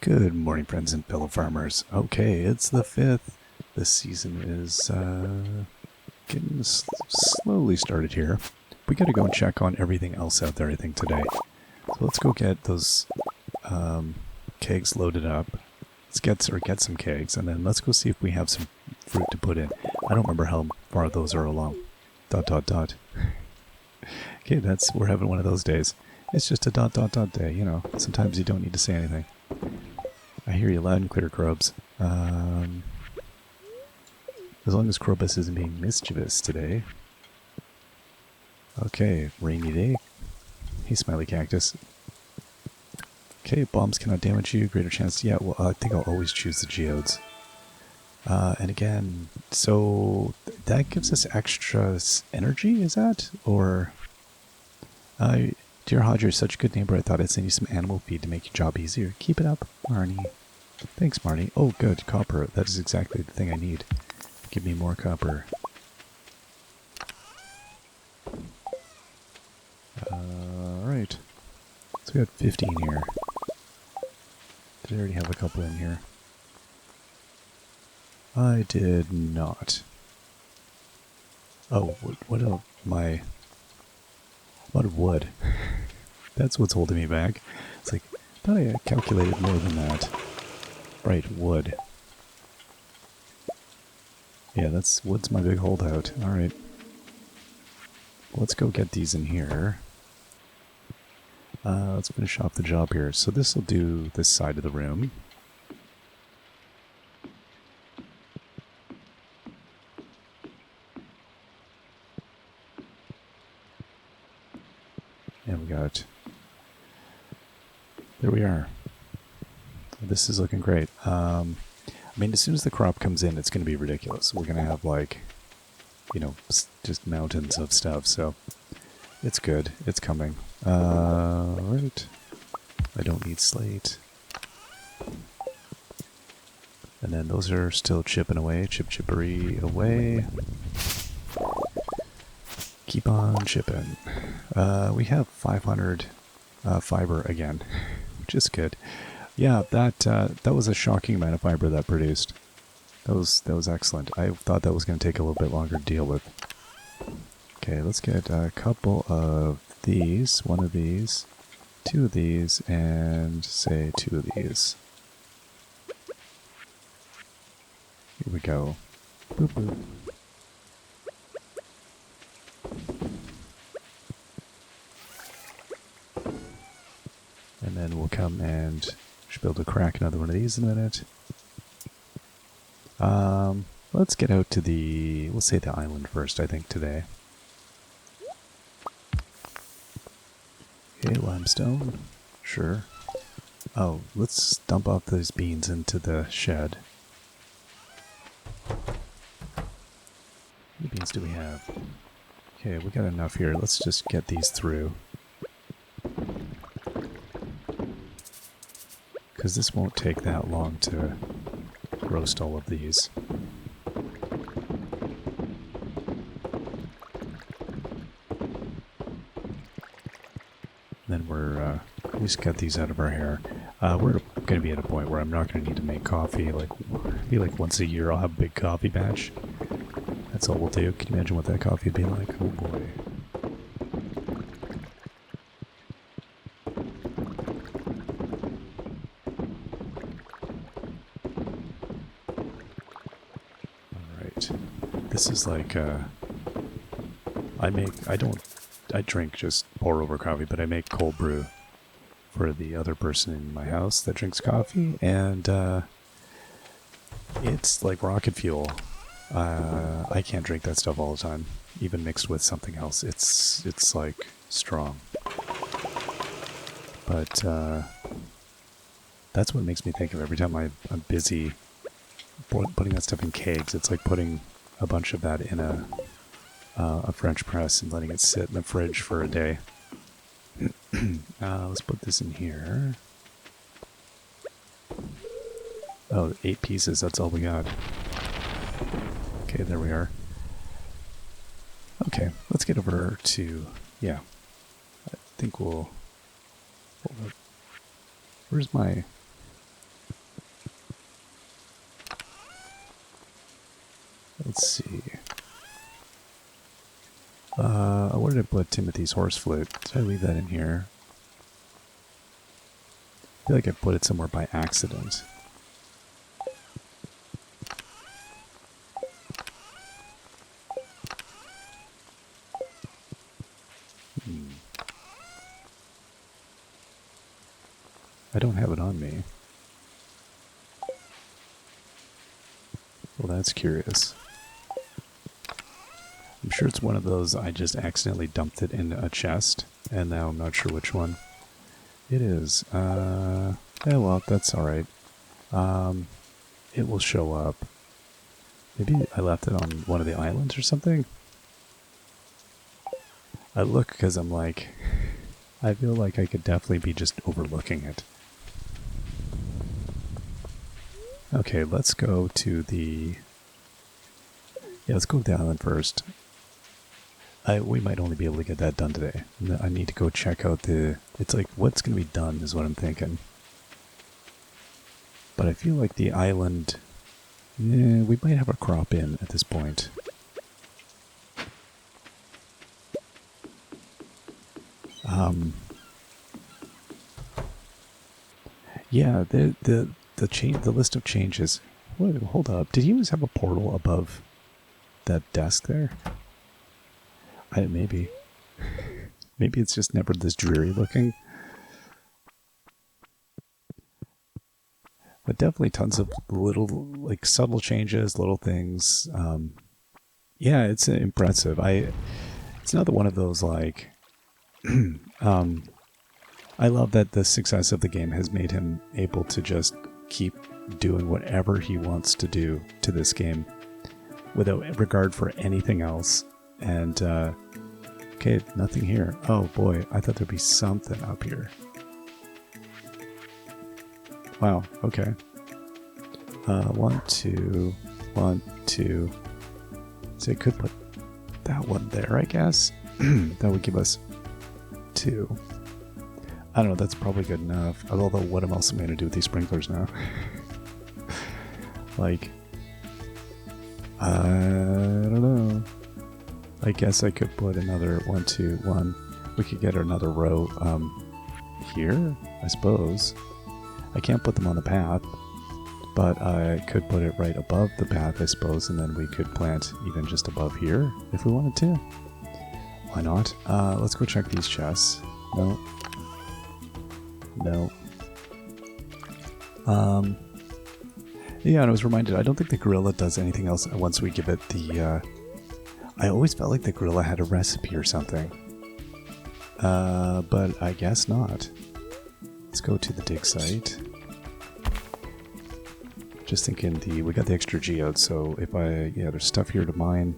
Good morning, friends and fellow farmers. Okay, it's the 5th. This season is getting slowly started here. We gotta go and check on everything else out there, I think, today. So let's go get those kegs loaded up. Let's get some kegs, and then let's go see if we have some fruit to put in. I don't remember how far those are along. ... Okay, we're having one of those days. It's just a ... day, you know. Sometimes you don't need to say anything. I hear you loud and clear, Krobs. As long as Krobus isn't being mischievous today. Okay, rainy day. Hey, smiley cactus. Okay, bombs cannot damage you. Greater chance. Yeah, well, I think I'll always choose the geodes. And again, so that gives us extra energy, is that? Or... Dear Hodge, you're such a good neighbor, I thought I'd send you some animal feed to make your job easier. Keep it up, Marnie. Thanks, Marnie. Oh, good, copper. That is exactly the thing I need. Give me more copper. Alright. So we got 15 here. Did I already have a couple in here? I did not. Oh, what a lot of wood. That's what's holding me back. It's like, I thought I calculated more than that. Right, wood. Yeah, wood's my big holdout. Alright. Let's go get these in here. Let's finish off the job here. So this will do this side of the room. And we got... There we are. This is looking great. I mean, as soon as the crop comes in, it's going to be ridiculous. We're going to have, like, you know, just mountains of stuff, so it's good. It's coming. Right. I don't need slate. And then those are still chipping away. Chippery away. Keep on chipping. We have 500 fiber again, which is good. Yeah, that was a shocking amount of fiber that produced. That was excellent. I thought that was going to take a little bit longer to deal with. Okay, let's get a couple of these, one of these, two of these, and say two of these. Here we go. Boop boop. And then we'll come and should be able to crack another one of these in a minute. Let's get out to we'll say the island first, I think, today. Okay, limestone. Sure. Oh, let's dump off those beans into the shed. How many beans do we have? Okay, we got enough here. Let's just get these through. Because this won't take that long to roast all of these. Then we're at least get these out of our hair. We're going to be at a point where I'm not going to need to make coffee. Maybe like once a year I'll have a big coffee batch. That's all we'll do. Can you imagine what that coffee would be like? Oh boy. This is like, I drink just pour over coffee, but I make cold brew for the other person in my house that drinks coffee, and it's like rocket fuel. I can't drink that stuff all the time, even mixed with something else. It's like strong. But that's what makes me think of every time I'm busy putting that stuff in kegs. It's like putting a bunch of that in a French press and letting it sit in the fridge for a day. Let's put this in here. Oh, 8 pieces, that's all we got. Okay, there we are. Okay, let's get over to... Yeah, I think we'll... Where's my... Let's see. Where did I put Timothy's horse flute? Did I leave that in here? I feel like I put it somewhere by accident. I don't have it on me. Well, that's curious. I'm sure it's one of those I just accidentally dumped it in a chest, and now I'm not sure which one it is. Yeah, well, that's alright. It will show up. Maybe I left it on one of the islands or something? I look because I'm like, I feel like I could definitely be just overlooking it. Okay, let's go to the... Yeah, let's go to the island first. We might only be able to get that done today. I need to go check out the... It's like, what's going to be done is what I'm thinking. But I feel like the island... Yeah, we might have a crop in at this point. Yeah, the list of changes. Wait, hold up. Did he always have a portal above that desk there? Maybe. Maybe it's just never this dreary looking. But definitely tons of little, like, subtle changes, little things. Yeah, it's impressive. It's another one of those, like... I love that the success of the game has made him able to just keep doing whatever he wants to do to this game without regard for anything else. And, okay, nothing here. Oh boy, I thought there'd be something up here. Wow, okay. 1, 2, 1, 2. So I could put that one there, I guess. That would give us 2. I don't know, that's probably good enough. Although, what else am I going to do with these sprinklers now? Like, I don't know. I guess I could put another 1, 2, 1. We could get another row here, I suppose. I can't put them on the path, but I could put it right above the path, I suppose, and then we could plant even just above here if we wanted to. Why not? Let's go check these chests. No. No. Yeah, and I was reminded, I don't think the gorilla does anything else once we give it the, I always felt like the gorilla had a recipe or something. But I guess not. Let's go to the dig site. Just thinking we got the extra geode, so if yeah, there's stuff here to mine.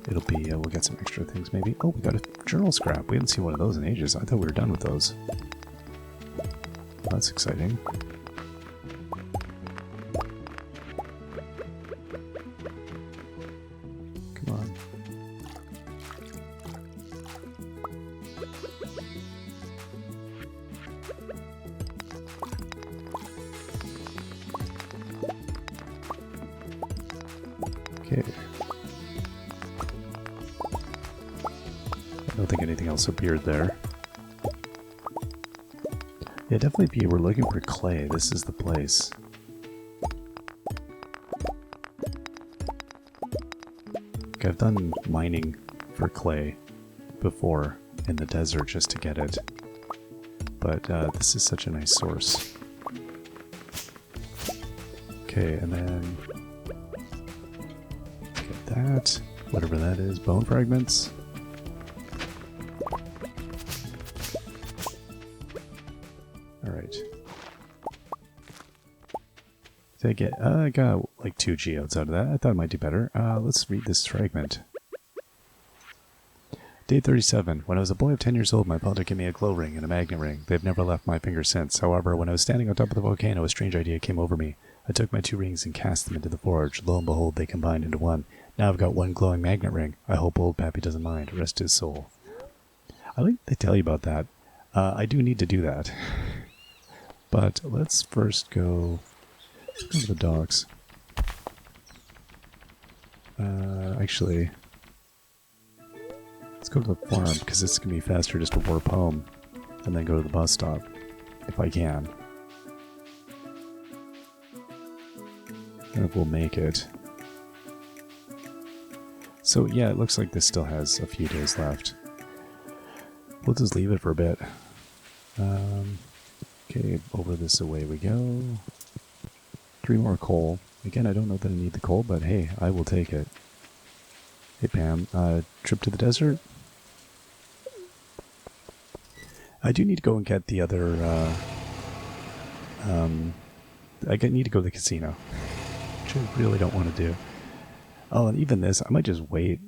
It'll be, we'll get some extra things maybe. Oh, we got a journal scrap. We haven't seen one of those in ages. I thought we were done with those. That's exciting. Come on. Okay. I don't think anything else appeared there. Yeah, definitely we're looking for clay. This is the place. Okay, I've done mining for clay before in the desert just to get it. But this is such a nice source. Okay, and then get that. Whatever that is. Bone fragments. I got like 2 geodes out of that. I thought it might do better. Let's read this fragment. Day 37. When I was a boy of 10 years old, my father gave me a glow ring and a magnet ring. They've never left my finger since. However, when I was standing on top of the volcano, a strange idea came over me. I took my 2 rings and cast them into the forge. Lo and behold, they combined into one. Now I've got 1 glowing magnet ring. I hope old Pappy doesn't mind. Rest his soul. I like they tell you about that. I do need to do that. But let's first go to the docks. Actually, let's go to the farm, because it's going to be faster just to warp home and then go to the bus stop, if I can. And if we'll make it. So yeah, it looks like this still has a few days left. We'll just leave it for a bit. Okay, over this away we go. 3 more coal. Again, I don't know that I need the coal, but hey, I will take it. Hey Pam, trip to the desert? I do need to go and get the other, need to go to the casino, which I really don't want to do. Oh, and even this, I might just wait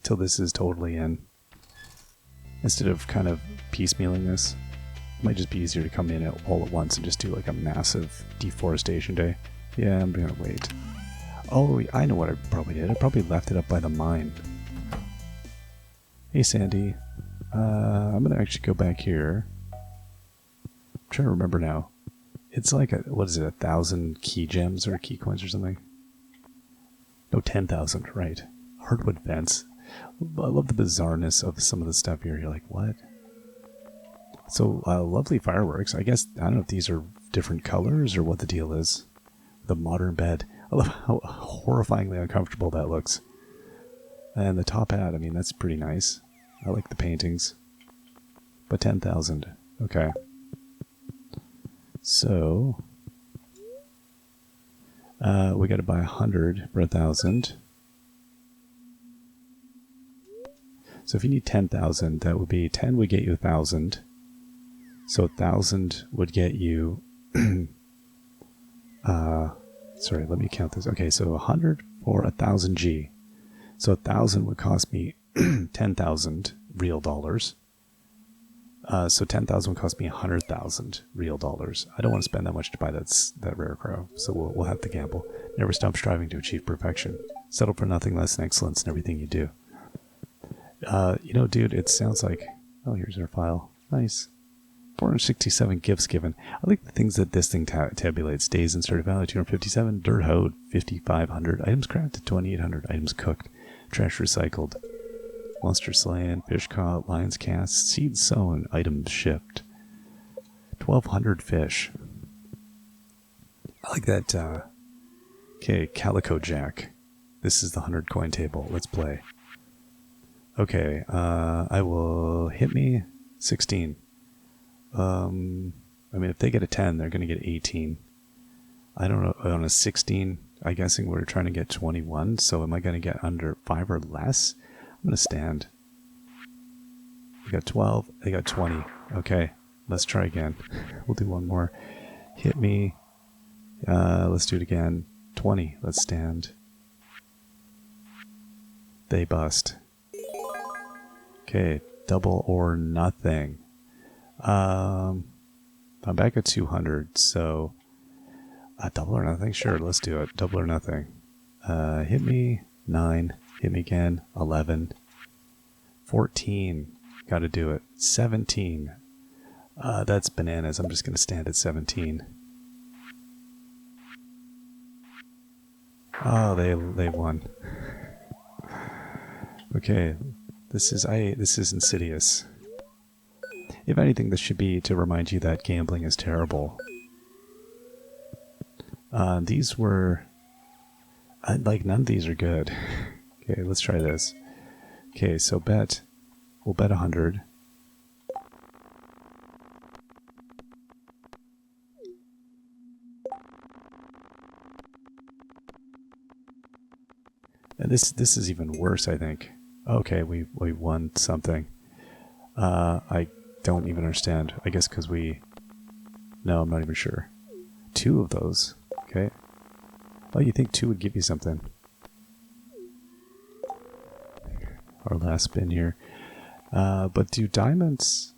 till this is totally in. Instead of kind of piecemealing this. It might just be easier to come in all at once and just do like a massive deforestation day. Yeah, I'm gonna wait. Oh, I know what I probably did. I probably left it up by the mine. Hey Sandy. I'm gonna actually go back here. I'm trying to remember now. It's like, what is it, 1,000 key gems or key coins or something? No, 10,000, right. Hardwood fence. I love the bizarreness of some of the stuff here. You're like, what? So, lovely fireworks. I guess, I don't know if these are different colors or what the deal is. The modern bed. I love how horrifyingly uncomfortable that looks. And the top hat, I mean, that's pretty nice. I like the paintings. But 10,000. Okay. So, we gotta buy 100 for 1,000. So if you need 10,000, that would be 10 would get you 1,000. So 1,000 would get you, sorry, let me count this. Okay, so 100 for 1,000 G. So 1,000 would cost me 10,000 real dollars. So 10,000 would cost me 100,000 real dollars. I don't want to spend that much to buy that rare crow, so we'll have to gamble. Never stop striving to achieve perfection. Settle for nothing less than excellence in everything you do. You know, dude, it sounds like... Oh, here's our file. Nice. 467 gifts given. I like the things that this thing tabulates. Days in Stardew Valley, 257. Dirt hoed, 5,500. Items crafted, 2,800. Items cooked. Trash recycled. Monster slain. Fish caught. Lions cast. Seeds sown. Items shipped. 1,200 fish. I like that. Okay, Calico Jack. This is the 100 coin table. Let's play. Okay, I will hit me 16. I mean, if they get a 10, they're going to get 18. I don't know, on a 16, I'm guessing we're trying to get 21, so am I going to get under 5 or less? I'm going to stand. We got 12, they got 20. Okay, let's try again. We'll do one more. Hit me. Let's do it again. 20, let's stand. They bust. Okay, double or nothing. I'm back at 200, so double or nothing? Sure, let's do it. Double or nothing. Hit me, 9. Hit me again, 11. 14. Gotta do it. 17. That's bananas. I'm just gonna stand at 17. Oh, they won. Okay. This is insidious. If anything, this should be to remind you that gambling is terrible. These were... like, none of these are good. Okay, let's try this. Okay, so bet. We'll bet 100. And this is even worse, I think. Okay, we won something. I don't even understand. I guess because we... No, I'm not even sure. 2 of those. Okay. Oh, you think 2 would give you something. Our last spin here. But do diamonds...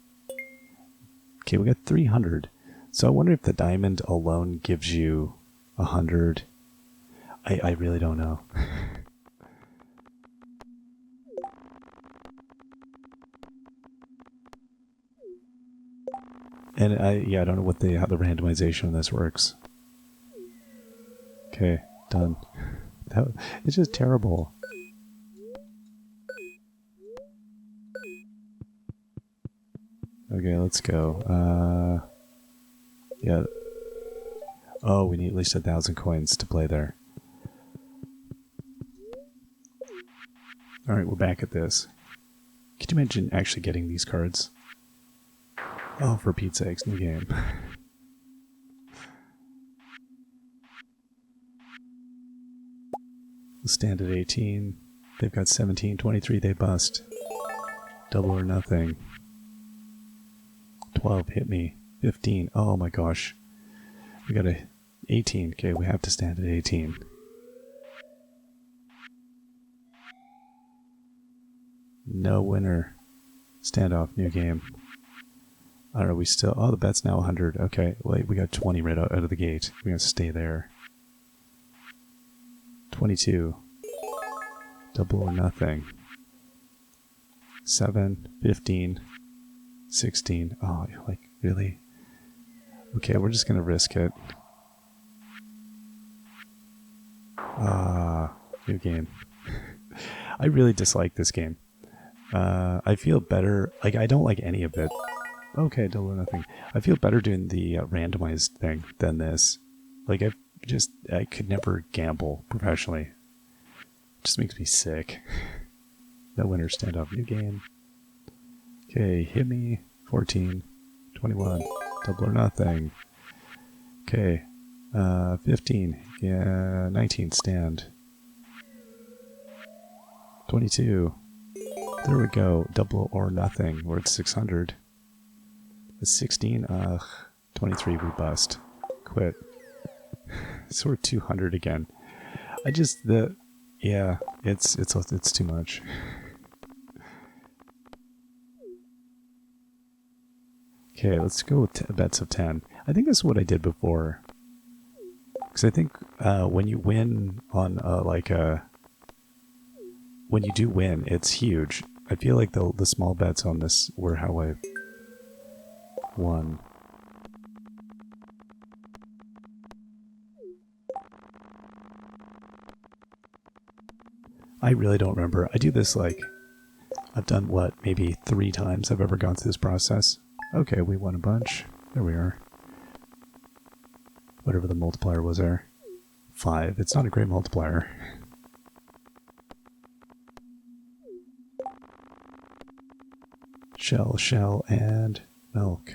Okay, we got 300. So I wonder if the diamond alone gives you 100. I really don't know. And I don't know what how the randomization of this works. Okay, done. It's just terrible. Okay, let's go. Yeah. Oh, we need at least 1,000 coins to play there. Alright, we're back at this. Could you imagine actually getting these cards? Oh, for Pete's sakes, new game. We'll stand at 18. They've got 17, 23, they bust. Double or nothing. 12, hit me. 15, oh my gosh. We got a 18, okay, we have to stand at 18. No winner. Standoff, new game. Are we still... Oh, the bet's now 100. Okay, wait, we got 20 right out of the gate. We're going to stay there. 22. Double or nothing. 7, 15, 16. Oh, like, really? Okay, we're just going to risk it. New game. I really dislike this game. I feel better... Like, I don't like any of it. Okay, double or nothing. I feel better doing the randomized thing than this. Like, I could never gamble professionally. It just makes me sick. No winner, stand up, new game. Okay, hit me. 14, 21, double or nothing. Okay, 15, yeah, 19, stand. 22. There we go, double or nothing. We're at 600. 16, 23, we bust. Quit. So we're 200 again. Yeah, it's too much. Okay, let's go with bets of 10. I think that's what I did before. Because I think when you win on when you do win, it's huge. I feel like the small bets on this were how I won. I really don't remember. I do this like, I've done what, maybe 3 times I've ever gone through this process. Okay, we won a bunch. There we are. Whatever the multiplier was there. 5. It's not a great multiplier. Shell, and milk.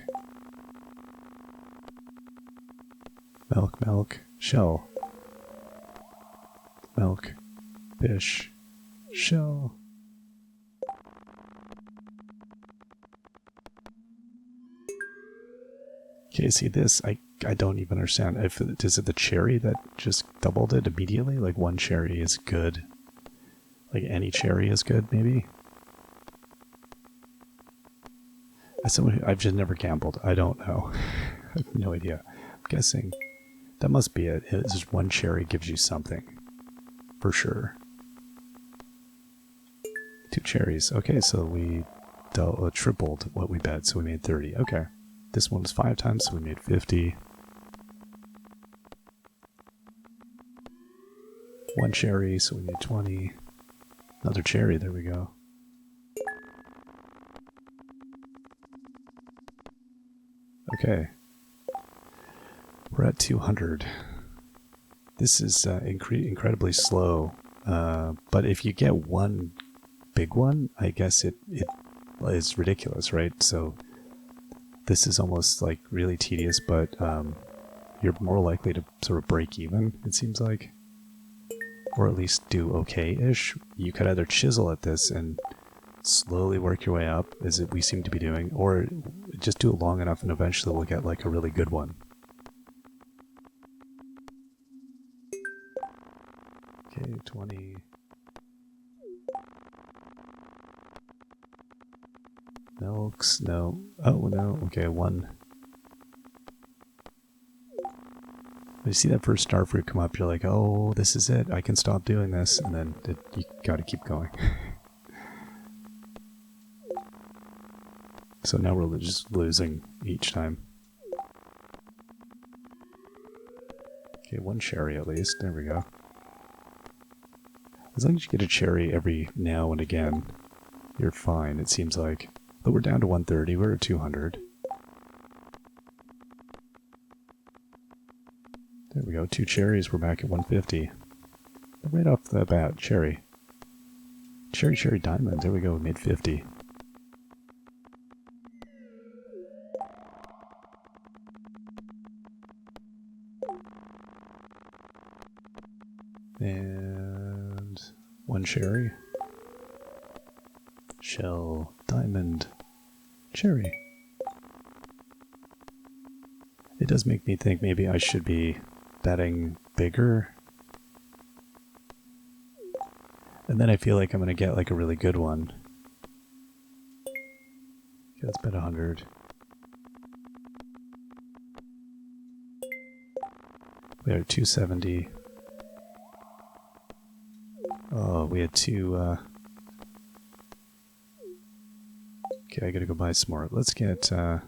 Milk, shell. Milk, fish, shell. Okay, see this, I don't even understand. Is it the cherry that just doubled it immediately? Like one cherry is good. Like any cherry is good, maybe? As someone who, I've just never gambled. I don't know. I have no idea. I'm guessing that must be it. It's just one cherry gives you something. For sure. 2 cherries. Okay, so we tripled what we bet, so we made 30. Okay. This one was 5 times, so we made 50. 1 cherry, so we made 20. Another cherry, there we go. Okay. We're at 200. This is incredibly slow, but if you get one big one, I guess it is ridiculous, right? So this is almost like really tedious, but you're more likely to sort of break even, it seems like. Or at least do okay-ish. You could either chisel at this and slowly work your way up, as we seem to be doing, or just do it long enough and eventually we'll get like a really good one. Okay, 20. Milks, no. Oh, no. Okay, 1. When you see that first star fruit come up, you're like, oh, this is it. I can stop doing this. And then you gotta keep going. So now we're just losing each time. Okay, 1 cherry at least. There we go. As long as you get a cherry every now and again, you're fine, it seems like. But we're down to 130, we're at 200. There we go, 2 cherries, we're back at 150. Right off the bat, cherry. Cherry diamond, there we go, we made 50. And 1 cherry. Shell, diamond, cherry. It does make me think maybe I should be betting bigger. And then I feel like I'm going to get like a really good one. Okay, let's bet 100. We are 270. Oh, we had 2... Okay, I gotta go buy some more. Let's get... buy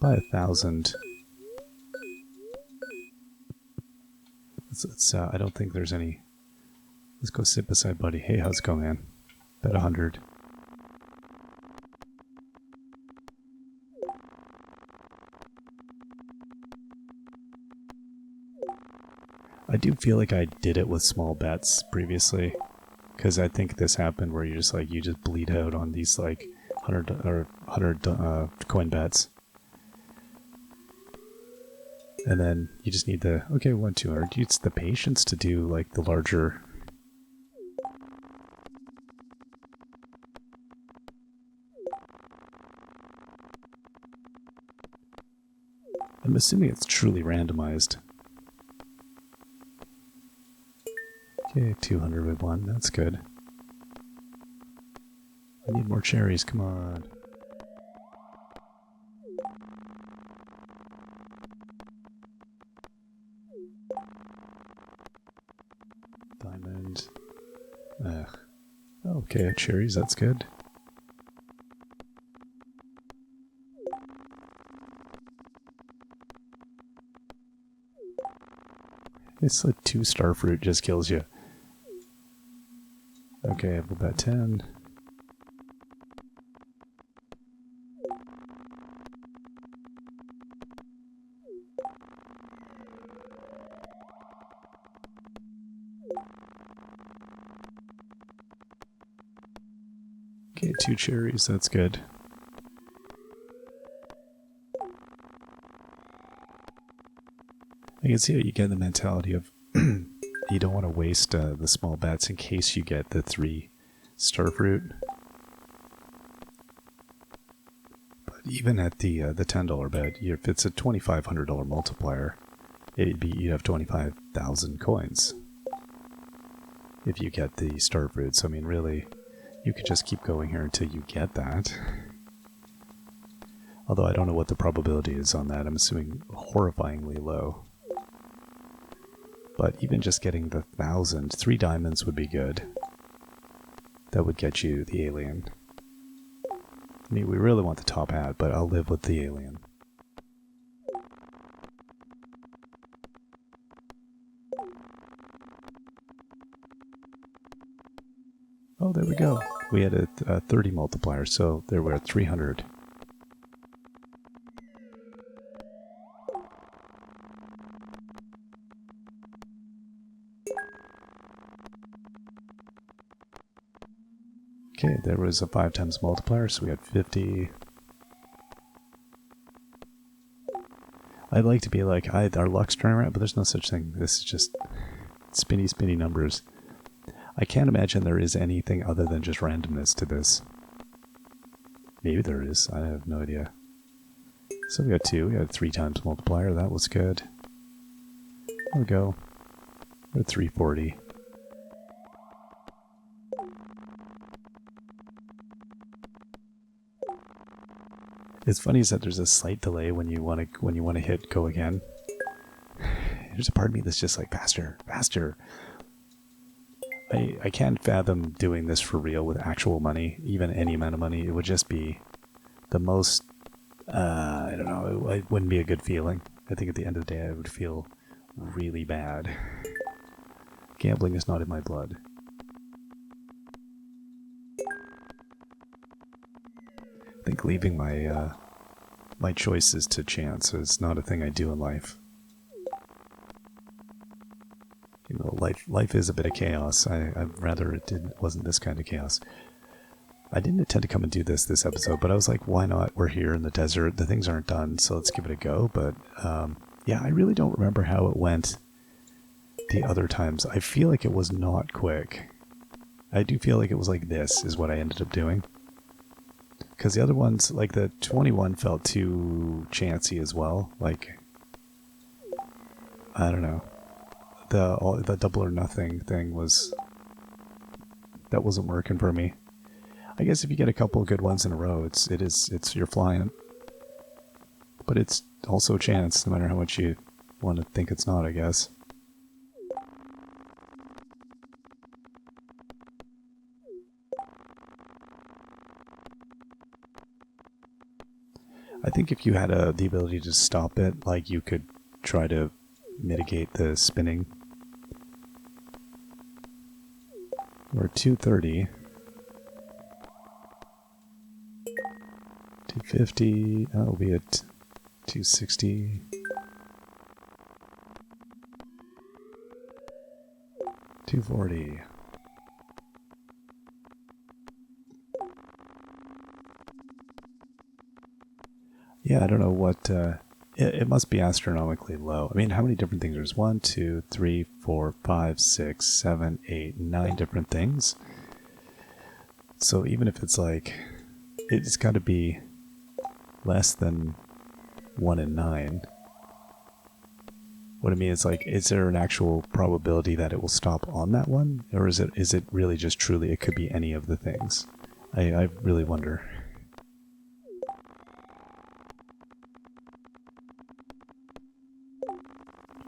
1,000. I don't think there's any... Let's go sit beside Buddy. Hey, how's it going, man? Bet 100. I do feel like I did it with small bets previously, because I think this happened where you just bleed out on these like 100 coin bets, and then you just need the 200. It's the patience to do like the larger. I'm assuming it's truly randomized. Okay, 200 with 1, that's good. I need more cherries, come on. Diamond. Ugh. Okay, cherries, that's good. It's like 2 star fruit just kills you. Okay, we'll bet 10. Okay, 2 cherries, that's good. I can see how you get the mentality of you don't want to waste the small bets in case you get the 3 star fruit. But even at the $10 bet, if it's a $2,500 multiplier, you'd have 25,000 coins if you get the star fruits. I mean, really, you could just keep going here until you get that. Although I don't know what the probability is on that. I'm assuming horrifyingly low. But even just getting the 1,000, 3 diamonds would be good. That would get you the alien. I mean, we really want the top hat, but I'll live with the alien. Oh, there we go. We had a 30 multiplier, so there we're at 300. Okay, there was a 5 times multiplier, so we had 50. I'd like to be like, our luck's turning around, but there's no such thing. This is just spinny numbers. I can't imagine there is anything other than just randomness to this. Maybe there is, I have no idea. So we got 2, we had a 3 times multiplier, that was good. There we go. We're at 340. It's funny is that there's a slight delay when you want to hit go again. There's a part of me that's just like faster. I can't fathom doing this for real with actual money, even any amount of money. It would just be the most I don't know, it wouldn't be a good feeling. I think at the end of the day I would feel really bad. Gambling is not in my blood. I think leaving my my choices to chance is not a thing I do in life. You know, life is a bit of chaos. I'd rather it wasn't this kind of chaos. I didn't intend to come and do this episode, but I was like, why not? We're here in the desert. The things aren't done, so let's give it a go. But yeah, I really don't remember how it went the other times. I feel like it was not quick. I do feel like it was like this is what I ended up doing. Because the other ones, like the 21 felt too chancy as well. Like, I don't know. The double or nothing thing that wasn't working for me. I guess if you get a couple of good ones in a row, it's you're flying. But it's also a chance, no matter how much you want to think it's not, I guess. I think if you had the ability to stop it, like you could try to mitigate the spinning. We're at 230. 250. That will be at 260. 240. Yeah, I don't know what... it must be astronomically low. I mean, how many different things? There's 1, 2, 3, 4, 5, 6, 7, 8, 9 different things. So even if it's like... It's got to be less than 1 in 9. What I mean is, like, is there an actual probability that it will stop on that one? Or is it really just truly it could be any of the things? I really wonder.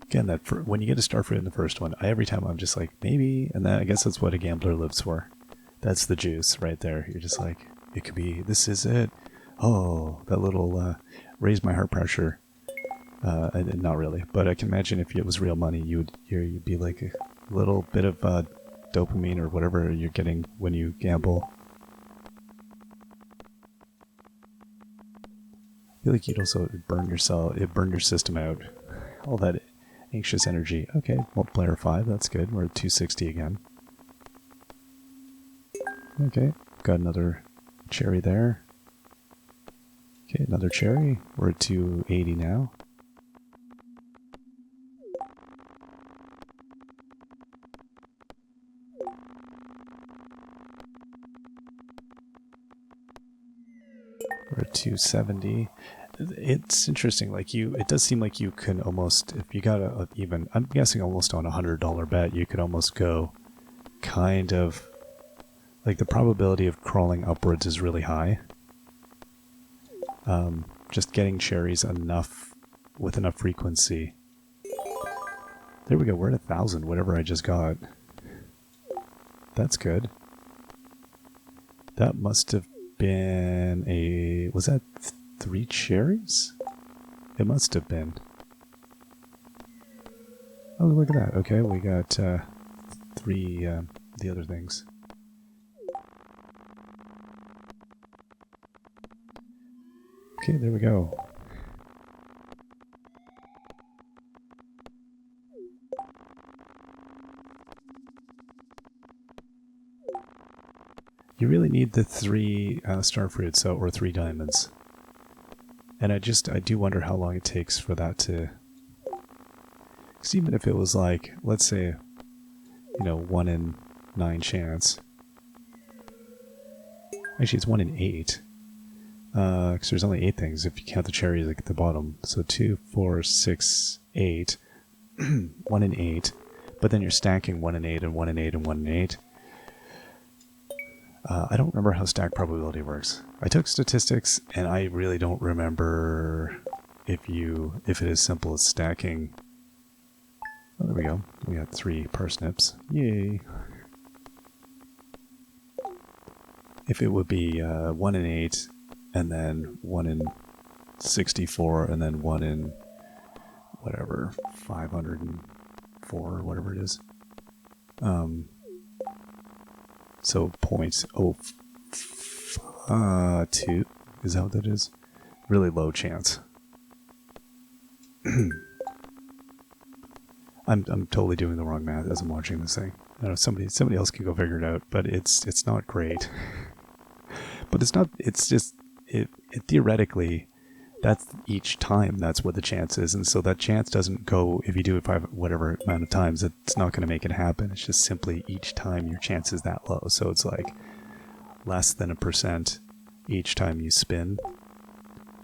Again, when you get a star fruit in the first one, every time I'm just like, maybe, and then I guess that's what a gambler lives for. That's the juice right there. You're just like, it could be, this is it. Oh, that little raise my heart pressure. Not really, but I can imagine if it was real money, you'd be like a little bit of dopamine or whatever you're getting when you gamble. I feel like you'd also burn your system out. All that anxious energy. Okay, multiplier 5, that's good. We're at 260 again. Okay, got another cherry there. Okay, another cherry. We're at 280 now. We're at 270. It's interesting, like it does seem like you can almost, if you got I'm guessing almost on $100 bet, you could almost go kind of, like the probability of crawling upwards is really high. Just getting cherries with enough frequency. There we go, we're at 1,000, whatever I just got. That's good. That must have been was that 3 cherries? It must have been. Oh, look at that. Okay, we got 3 the other things. Okay, there we go. You really need the 3 star fruits, or 3 diamonds. And I do wonder how long it takes for that to... Because even if it was like, let's say, 1 in 9 chance. Actually, it's 1 in 8. Because there's only 8 things if you count the cherries like at the bottom. So 2, 4, 6, 8. 1 in 8. But then you're stacking 1 in 8 and 1 in 8 and 1 in 8. I don't remember how stack probability works. I took statistics, and I really don't remember if it is simple as stacking. Oh, there we go. We got 3 parsnips. Yay! If it would be 1 in 8, and then 1 in 64, and then 1 in whatever, 504 or whatever it is. So 0.02, is that what that is? Really low chance. I'm totally doing the wrong math as I'm watching this thing. I don't know, somebody else can go figure it out, but it's not great. But it's not. It's just it theoretically, that's each time. That's what the chance is, and so that chance doesn't go if you do it whatever amount of times. It's not going to make it happen. It's just simply each time your chance is that low. So it's like less than 1% each time you spin.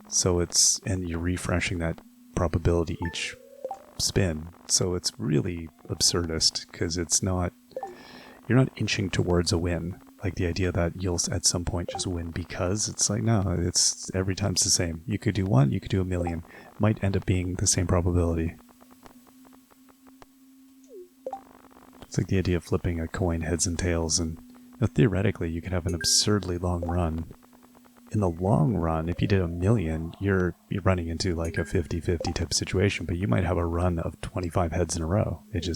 So and you're refreshing that probability each spin. So it's really absurdist because you're not inching towards a win. Like the idea that you'll at some point just win because it's like, no, it's every time's the same. You could do 1, you could do 1,000,000. Might end up being the same probability. It's like the idea of flipping a coin heads and tails, and theoretically you could have an absurdly long run. In the long run, if you did 1,000,000, you're running into like a 50-50 type situation, but you might have a run of 25 heads in a row. It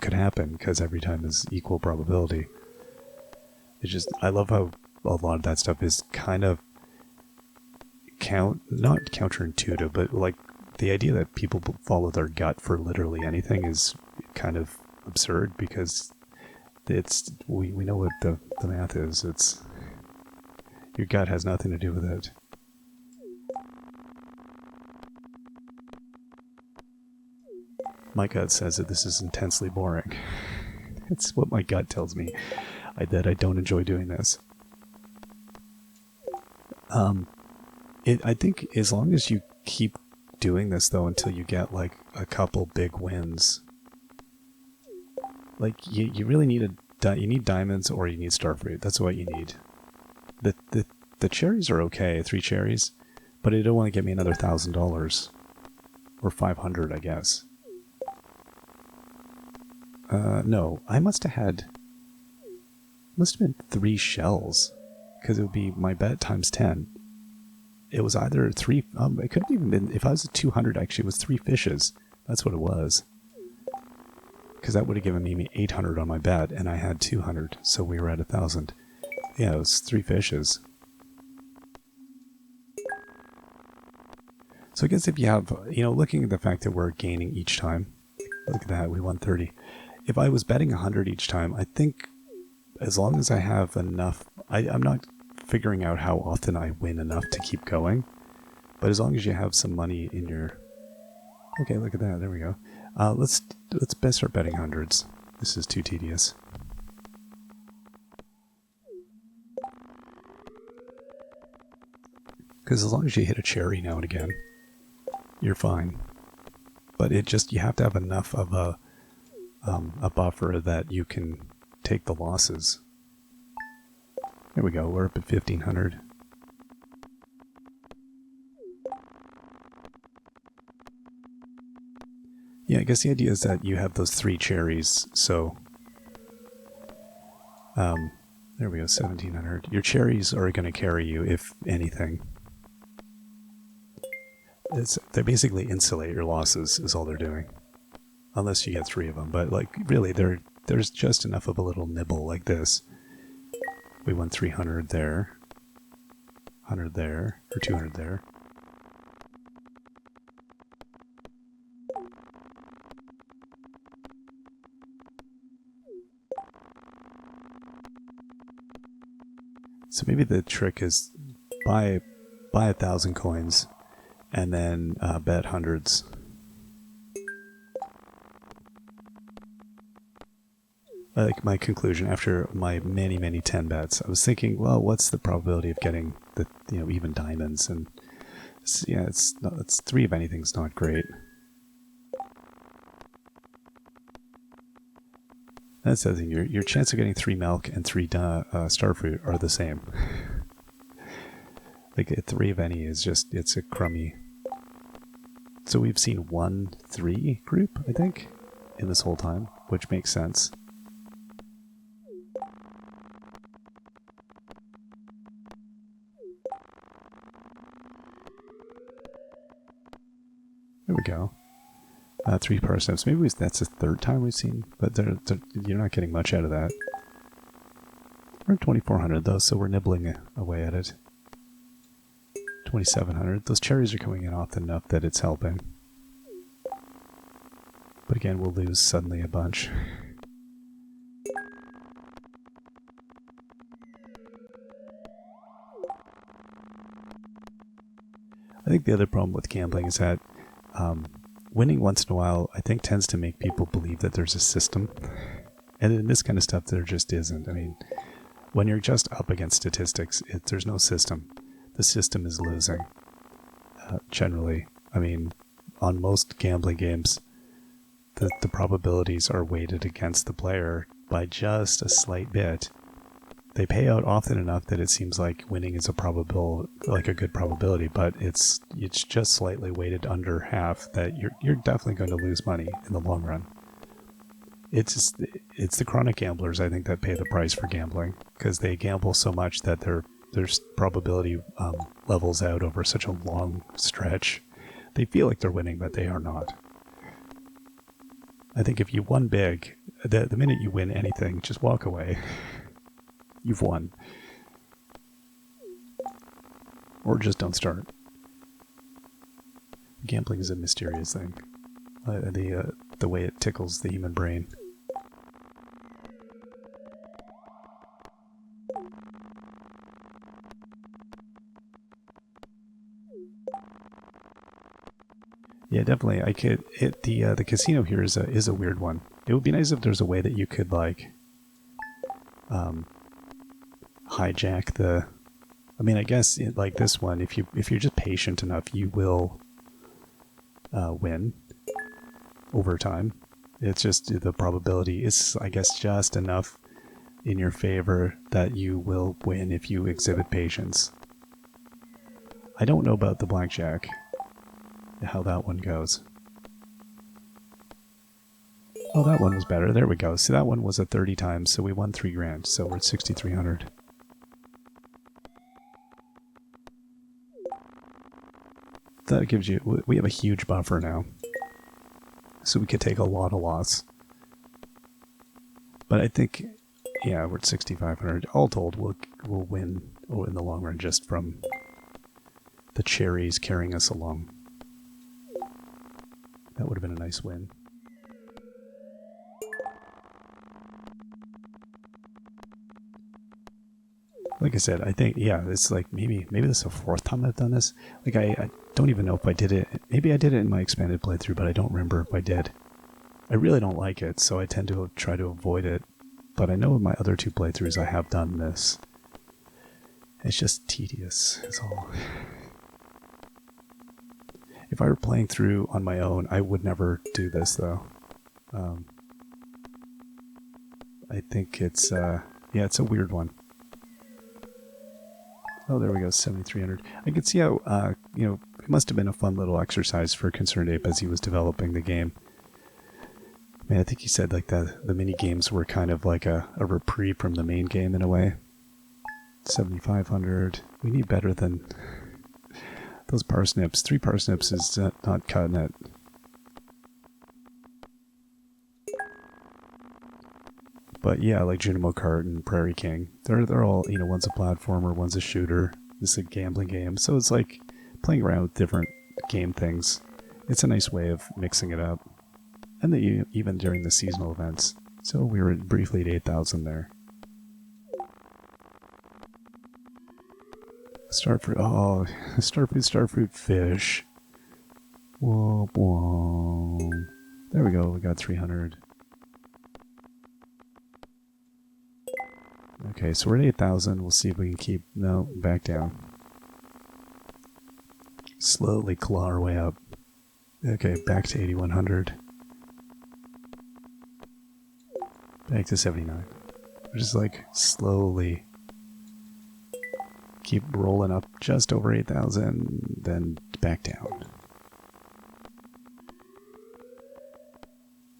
could happen because every time is equal probability. I love how a lot of that stuff is kind of not counterintuitive, but like the idea that people follow their gut for literally anything is kind of absurd because we know what the math is. Your gut has nothing to do with it. My gut says that this is intensely boring. It's what my gut tells me, that I don't enjoy doing this. I think as long as you keep doing this, though, until you get like a couple big wins, like you really need you need diamonds or you need starfruit. That's what you need. The cherries are okay, 3 cherries, but I don't want to get me another $1,000 or 500, I guess. No, I must have been 3 shells, because it would be my bet times 10. It was either 3, it could have even been, if I was at 200, actually, it was 3 fishes. That's what it was. Because that would have given me 800 on my bet, and I had 200, so we were at 1,000. Yeah, it was 3 fishes. So I guess if you have, looking at the fact that we're gaining each time, look at that, we won 30. If I was betting 100 each time, I think as long as I have enough, I'm not figuring out how often I win enough to keep going, but as long as you have some money in your... Okay, look at that, there we go. Let's best start betting hundreds. This is too tedious. Because as long as you hit a cherry now and again, you're fine. But you have to have enough of a buffer that you can take the losses. There we go, we're up at 1,500. Yeah, I guess the idea is that you have those 3 cherries, so... there we go, 1,700. Your cherries are going to carry you, if anything. They basically insulate your losses, is all they're doing. Unless you get 3 of them, but like really, there's just enough of a little nibble like this. We won 300 there, 100 there, or 200 there. So maybe the trick is buy 1,000 coins and then bet hundreds. Like my conclusion after my many 10 bets, I was thinking, well, what's the probability of getting the even diamonds? And it's 3 of anything's not great. That's the thing. Your chance of getting 3 milk and 3 starfruit are the same. Like 3 of any is just, it's a crummy. So we've seen 1-3 group, I think, in this whole time, which makes sense. There we go. 3 parsnips. Maybe that's the third time we've seen, but you're not getting much out of that. We're at 2,400 though, so we're nibbling away at it. 2,700. Those cherries are coming in often enough that it's helping. But again, we'll lose suddenly a bunch. I think the other problem with gambling is that winning once in a while, I think, tends to make people believe that there's a system. And in this kind of stuff, there just isn't. I mean, when you're just up against statistics, there's no system. The system is losing, generally. I mean, on most gambling games, the probabilities are weighted against the player by just a slight bit. They pay out often enough that it seems like winning is a good probability, but it's just slightly weighted under half that you're definitely going to lose money in the long run. It's the chronic gamblers, I think, that pay the price for gambling, because they gamble so much that their probability levels out over such a long stretch. They feel like they're winning, but they are not. I think if you won big, the minute you win anything, just walk away. You've won. Or just don't start. Gambling is a mysterious thing. The way it tickles the human brain. Yeah, definitely. The casino here is a weird one. It would be nice if there's a way that you could hijack the. I mean, I guess like this one, if you're just patient enough, you will win over time. It's just the probability is, I guess, just enough in your favor that you will win if you exhibit patience. I don't know about the blackjack, how that one goes. Oh, that one was better. There we go. See, that one was at 30 times, so we won 3 grand, so we're at 6,300. That gives you... We have a huge buffer now. So we could take a lot of loss. But I think... Yeah, we're at 6,500. All told, we'll win in the long run just from the cherries carrying us along. That would have been a nice win. Like I said, I think, yeah, it's like maybe this is the 4th time I've done this. Like, I don't even know if I did it. Maybe I did it in my expanded playthrough, but I don't remember if I did. I really don't like it, so I tend to try to avoid it. But I know in my other 2 playthroughs I have done this. It's just tedious, is all. If I were playing through on my own, I would never do this, though. I think it's, yeah, it's a weird one. Oh, there we go, 7,300. I can see how, it must have been a fun little exercise for Concerned Ape as he was developing the game. I mean, I think he said like the mini games were kind of like a reprieve from the main game in a way. 7,500. We need better than those parsnips. 3 parsnips is not cutting it. But yeah, like Junimo Kart and Prairie King, they're all, one's a platformer, one's a shooter. This is a gambling game, so it's like playing around with different game things. It's a nice way of mixing it up. And even during the seasonal events. So we were briefly at 8,000 there. Starfruit, oh, starfruit fish. Whoa, whoa. There we go, we got 300. Okay, so we're at 8,000. We'll see if we can keep... No, back down. Slowly claw our way up. Okay, back to 8,100. Back to 79. We're just like slowly keep rolling up just over 8,000, then back down.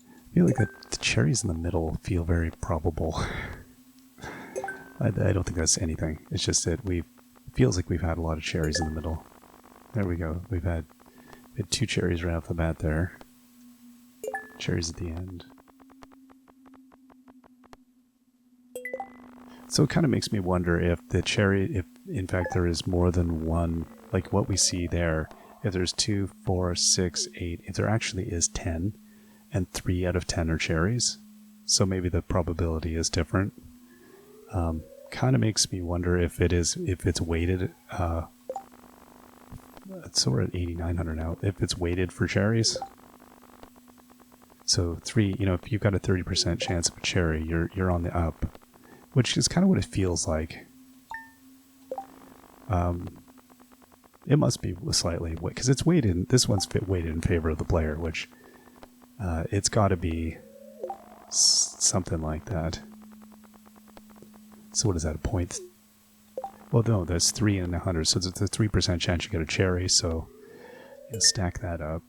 I feel like the cherries in the middle feel very probable. I don't think that's anything. It's just that it feels like we've had a lot of cherries in the middle. There we go. We had 2 cherries right off the bat there. Cherries at the end. So it kind of makes me wonder if the cherry, if in fact there is more than one, like what we see there, if there's 2, 4, 6, 8, if there actually is 10, and 3 out of 10 are cherries. So maybe the probability is different. Kind of makes me wonder if it's weighted. So we're at 8,900 now. If it's weighted for cherries. So 3, if you've got a 30% chance of a cherry, you're on the up. Which is kind of what it feels like. It must be slightly, because it's weighted, this one's weighted in favor of the player, which it's got to be something like that. So what is that, a point? Well, no, that's 3 in 100, so it's a 3% chance you get a cherry, so stack that up.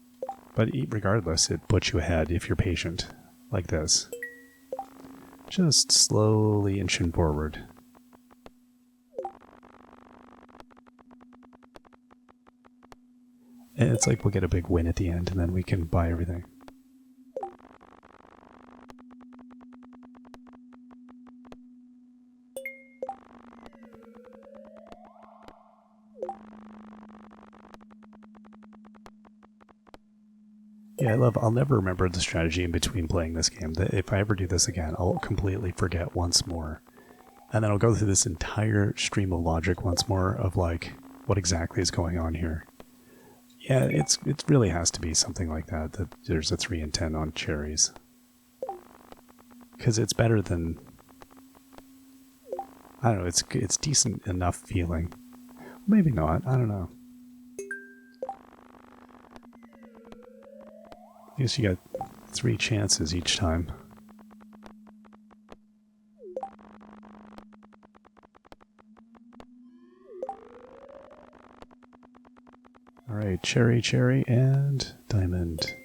But regardless, it puts you ahead if you're patient, like this. Just slowly inching forward. And it's like we'll get a big win at the end and then we can buy everything. Yeah, I'll never remember the strategy in between playing this game. If I ever do this again, I'll completely forget once more. And then I'll go through this entire stream of logic once more of like, what exactly is going on here. Yeah, it really has to be something like that there's a 3 in 10 on cherries. Because it's better than, I don't know, it's decent enough feeling. Maybe not, I don't know. I guess you got 3 chances each time. Alright, cherry, cherry, and diamond.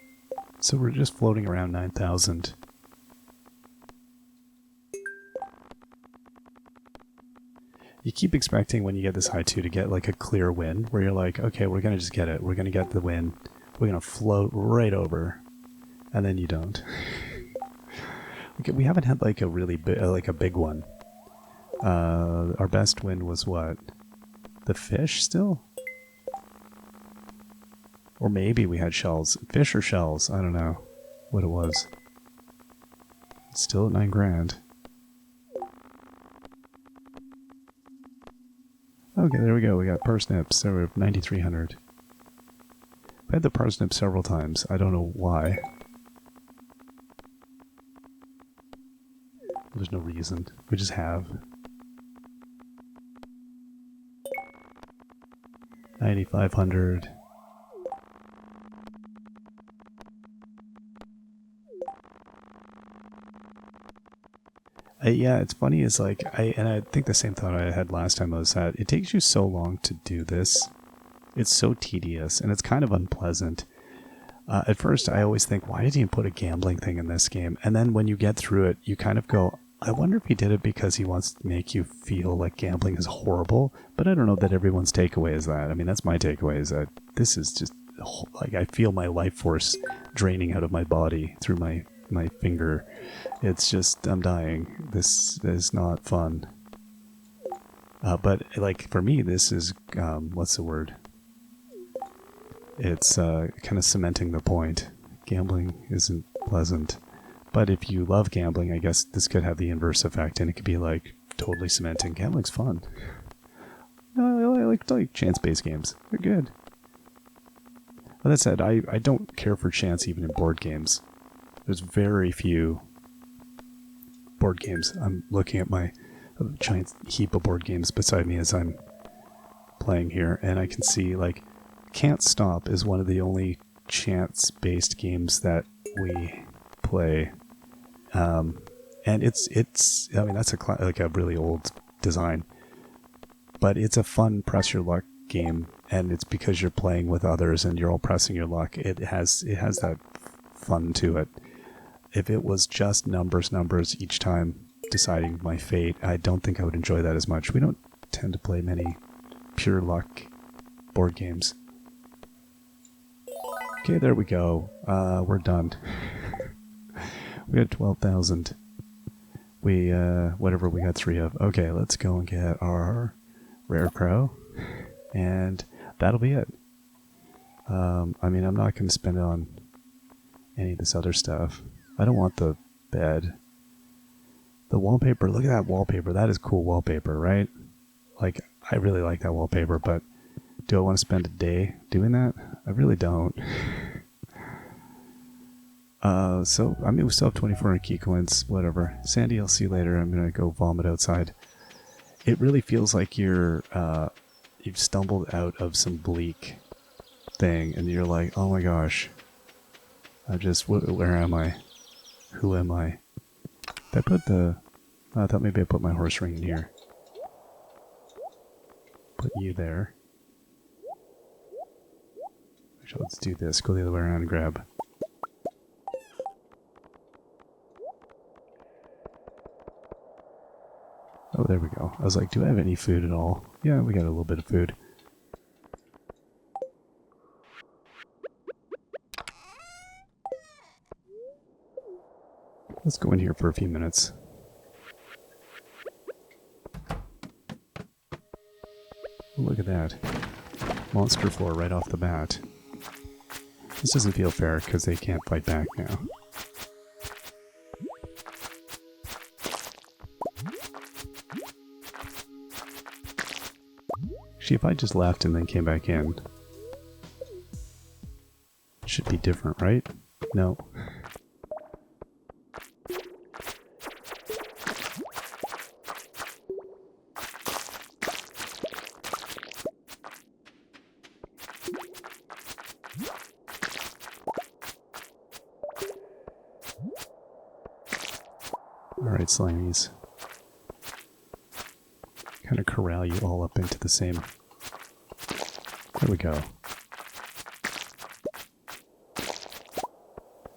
So we're just floating around 9,000. You keep expecting when you get this high too to get like a clear win, where you're like, okay, we're going to just get it. We're going to get the win. We're going to float right over. And then you don't. Okay, we haven't had like a really like a big one. Our best win was what? The fish still? Or maybe we had shells. Fish or shells? I don't know what it was. It's still at 9 grand. Okay, there we go. We got parsnips. So we're 9,300. I had the parsnip several times. I don't know why. There's no reason. We just have. 9,500. Yeah, it's funny. It's like I think the same thought I had last time was that it takes you so long to do this. It's so tedious and it's kind of unpleasant. At first, I always think, why did he put a gambling thing in this game? And then when you get through it, you kind of go, I wonder if he did it because he wants to make you feel like gambling is horrible. But I don't know that everyone's takeaway is that. I mean, that's my takeaway, is that this is just, like, I feel my life force draining out of my body through my finger. It's just, I'm dying. This is not fun. But, like, for me, this is, what's the word? It's kind of cementing the point. Gambling isn't pleasant. But if you love gambling, I guess this could have the inverse effect, and it could be like totally cementing. Gambling's fun. I like chance-based games. They're good. But that said, I don't care for chance even in board games. There's very few board games. I'm looking at my giant heap of board games beside me as I'm playing here, and I can see, like, Can't Stop is one of the only chance-based games that we play. And it's I mean, that's like a really old design, but it's a fun press your luck game, and it's because you're playing with others and you're all pressing your luck. It has that fun to it. If it was just numbers each time deciding my fate, I don't think I would enjoy that as much. We don't tend to play many pure luck board games. Okay, there we go. We're done. We got 12,000. We, whatever we got 3 of. Okay, let's go and get our rare crow. And that'll be it. I mean, I'm not going to spend it on any of this other stuff. I don't want the bed. The wallpaper, look at that wallpaper. That is cool wallpaper, right? Like, I really like that wallpaper, but do I want to spend a day doing that? I really don't. So, I mean, we still have 2,400 key coins, whatever. Sandy, I'll see you later. I'm going to go vomit outside. It really feels like you've stumbled out of some bleak thing, and you're like, oh my gosh. Where am I? Who am I? Did I thought maybe I put my horse ring in here. Put you there. Actually, let's do this. Go the other way around and grab. Oh, there we go. I was like, do I have any food at all? Yeah, we got a little bit of food. Let's go in here for a few minutes. Look at that. Monster floor right off the bat. This doesn't feel fair because they can't fight back now. Actually, if I just left and then came back in, it should be different, right? No. Alright, Slimies. Kind of corral you all up into the same... There we go.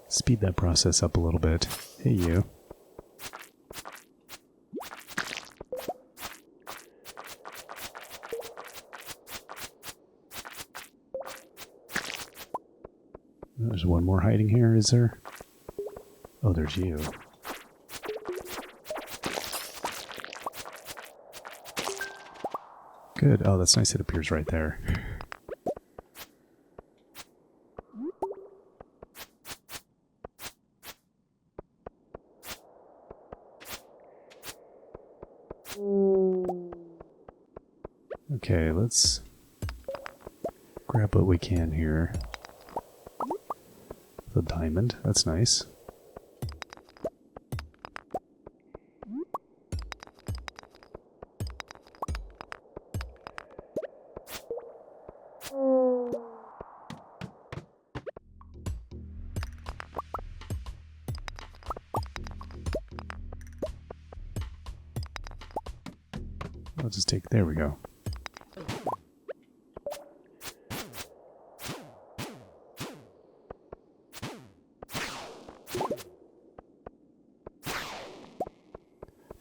Speed that process up a little bit. Hey, you. There's one more hiding here, is there? Oh, there's you. Good. Oh, that's nice. It appears right there. Okay, let's grab what we can here. The diamond. That's nice. I'll just take... There we go.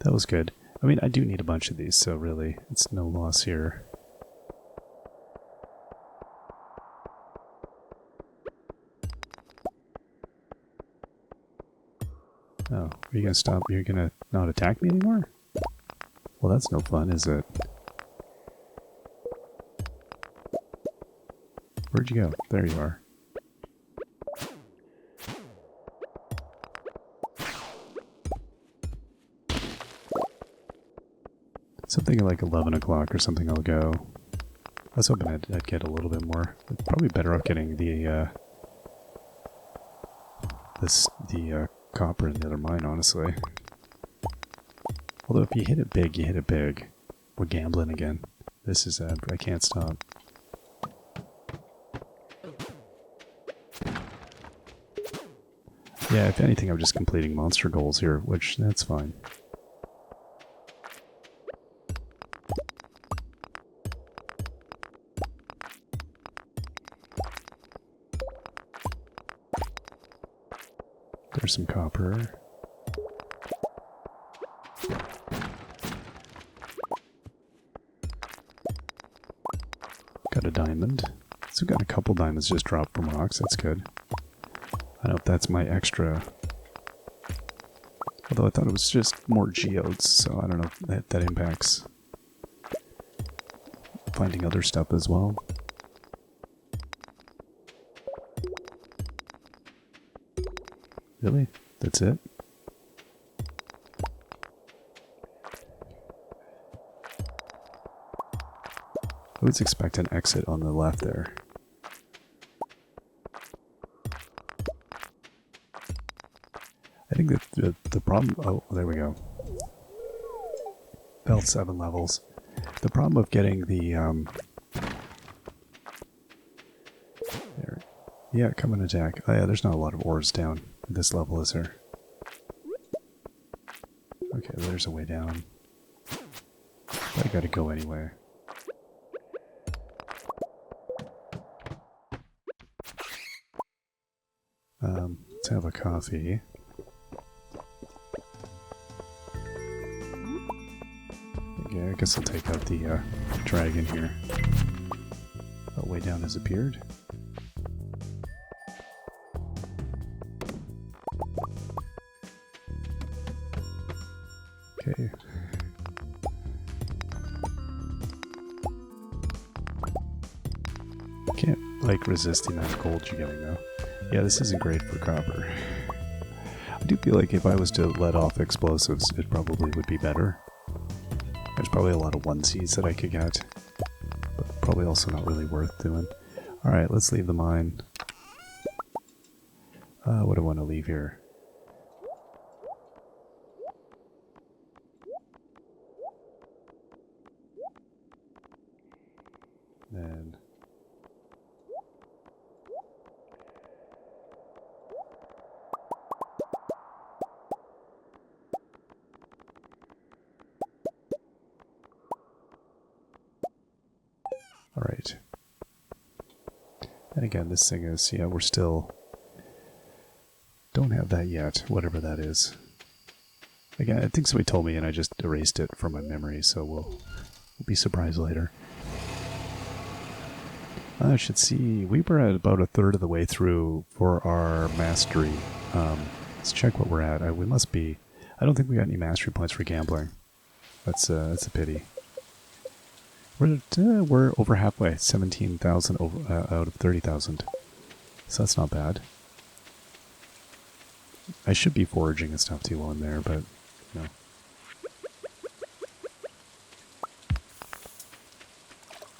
That was good. I mean, I do need a bunch of these, so really, it's no loss here. Oh, are you gonna stop? You're gonna not attack me anymore? Well, that's no fun, is it? Where'd you go? There you are. Something like 11 o'clock or something I'll go. I was hoping I'd get a little bit more. Probably better off getting the copper in the other mine, honestly. Although if you hit it big, you hit it big. We're gambling again. This is I can't stop. Yeah, if anything, I'm just completing monster goals here, which that's fine. There's some copper. Got a diamond. So we've got a couple diamonds just dropped from rocks. That's good. I don't know if that's my extra Although I thought it was just more geodes, so I don't know if that impacts finding other stuff as well. Really? That's it? I always expect an exit on the left there. I think that the problem... Oh, there we go. Fell 7 levels. The problem of getting the... there. Yeah, come and attack. Oh yeah, there's not a lot of ores down at this level, is there? Okay, there's a way down. But I gotta go anyway. Let's have a coffee. Yeah, I guess I'll take out the dragon here. A way down has appeared. Okay. Can't, like, resist the amount of gold you're getting, though. Yeah, this isn't great for copper. I do feel like if I was to let off explosives, it probably would be better. There's probably a lot of onesies that I could get, but probably also not really worth doing. Alright, let's leave the mine. What do I want to leave here? Then... Alright. And again, this thing is, yeah, we're still... Don't have that yet, whatever that is. Again, I think somebody told me and I just erased it from my memory, so we'll be surprised later. I should see, we were at about a third of the way through for our mastery. Let's check what we're at. We must be... I don't think we got any mastery points for gambling. That's a pity. We're over halfway, 17,000 out of 30,000. So that's not bad. I should be foraging and stuff too while I'm there, but no.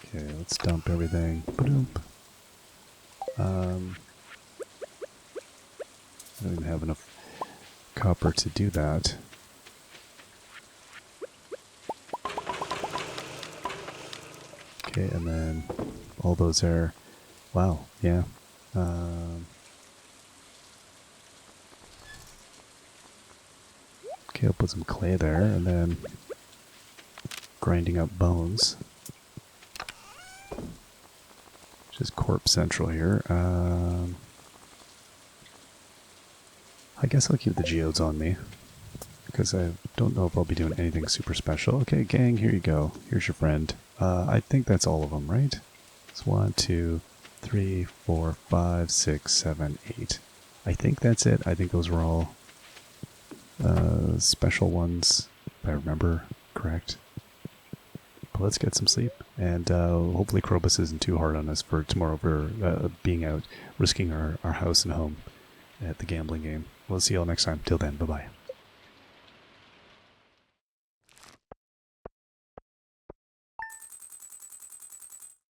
Okay, let's dump everything. Ba-doomp. I don't even have enough copper to do that. Okay, and then all those there. Wow, yeah. Okay, I'll put some clay there, and then grinding up bones. Just Corp Central here. I guess I'll keep the geodes on me, because I don't know if I'll be doing anything super special. Okay, gang, here you go. Here's your friend. I think that's all of them, right? It's 1, 2, 3, 4, 5, 6, 7, 8. I think that's it. I think those were all special ones, if I remember correct. But let's get some sleep, and hopefully Krobus isn't too hard on us for tomorrow for being out, risking our house and home at the gambling game. We'll see you all next time. Till then, bye-bye.